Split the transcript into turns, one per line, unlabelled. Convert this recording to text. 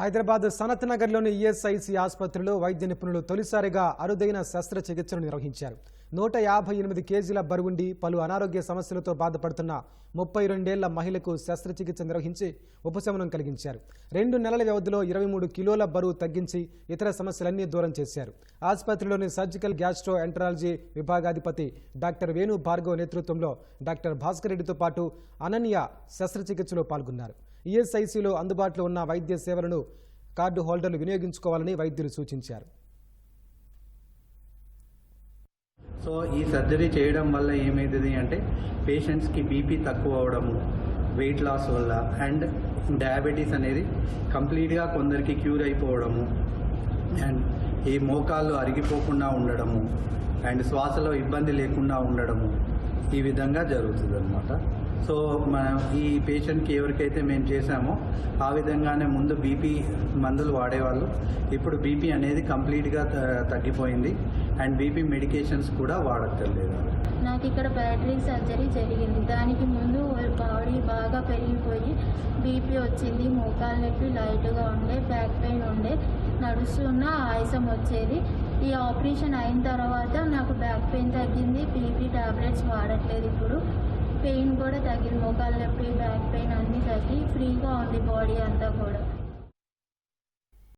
హైదరాబాద్ సనత్ నగర్లోని ఈఎస్ఐసి ఆసుపత్రిలో వైద్య నిపుణులు తొలిసారిగా అరుదైన శస్త్రచికిత్సను నిర్వహించారు. 158 కేజీల బరువుండి పలు అనారోగ్య సమస్యలతో బాధపడుతున్న 32 ఏళ్ల మహిళకు శస్త్రచికిత్స నిర్వహించి ఉపశమనం కలిగించారు. 2 నెలల వ్యవధిలో 23 కిలోల బరువు తగ్గించి ఇతర సమస్యలన్నీ దూరం చేశారు. ఆసుపత్రిలోని సర్జికల్ గ్యాస్ట్రో ఎంటరాలజీ విభాగాధిపతి డాక్టర్ వేణు భార్గవ్ నేతృత్వంలో డాక్టర్ భాస్కర్ రెడ్డితో పాటు అనన్య శస్త్రచికిత్సలో పాల్గొన్నారు. ఈఎస్ఐసిలో అందుబాటులో ఉన్న వైద్య సేవలను కార్డు హోల్డర్లు వినియోగించుకోవాలని వైద్యులు సూచించారు.
సో ఈ సర్జరీ చేయడం వల్ల ఏమైతుంది అంటే పేషెంట్స్కి బీపీ తక్కువ అవడము, వెయిట్ లాస్ వల్ల అండ్ డయాబెటీస్ అనేది కంప్లీట్గా కొందరికి క్యూర్ అయిపోవడము అండ్ ఈ మోకాళ్ళు అరిగిపోకుండా ఉండడము అండ్ శ్వాసలో ఇబ్బంది లేకుండా ఉండడము ఈ విధంగా జరుగుతుంది అన్నమాట. సో మనం ఈ పేషెంట్కి ఎవరికైతే మేము చేసామో ఆ విధంగానే ముందు బీపీ మందులు వాడేవాళ్ళు, ఇప్పుడు బీపీ అనేది కంప్లీట్గా తగ్గిపోయింది అండ్ బీపీ మెడికేషన్స్ కూడా వాడక్కర్లేదు.
నాకు ఇక్కడ బ్యాటరీ సర్జరీ జరిగింది. దానికి ముందు బాడీ బాగా పెరిగిపోయి బీపీ వచ్చింది, మోకాలు నొప్పి లైట్గా ఉండే, బ్యాక్ పెయిన్ ఉండే, నడుస్తున్న ఆయాసం వచ్చేది. ఈ ఆపరేషన్ అయిన తర్వాత నాకు బ్యాక్ పెయిన్ తగ్గింది, బీపీ టాబ్లెట్స్ వాడట్లేదు. ఇప్పుడు పెయిన్ కూడా తగ్గింది, మోకాలు నొప్పి బ్యాక్ పెయిన్ అన్నీ తగ్గి ఫ్రీగా ఉంది బాడీ అంతా కూడా.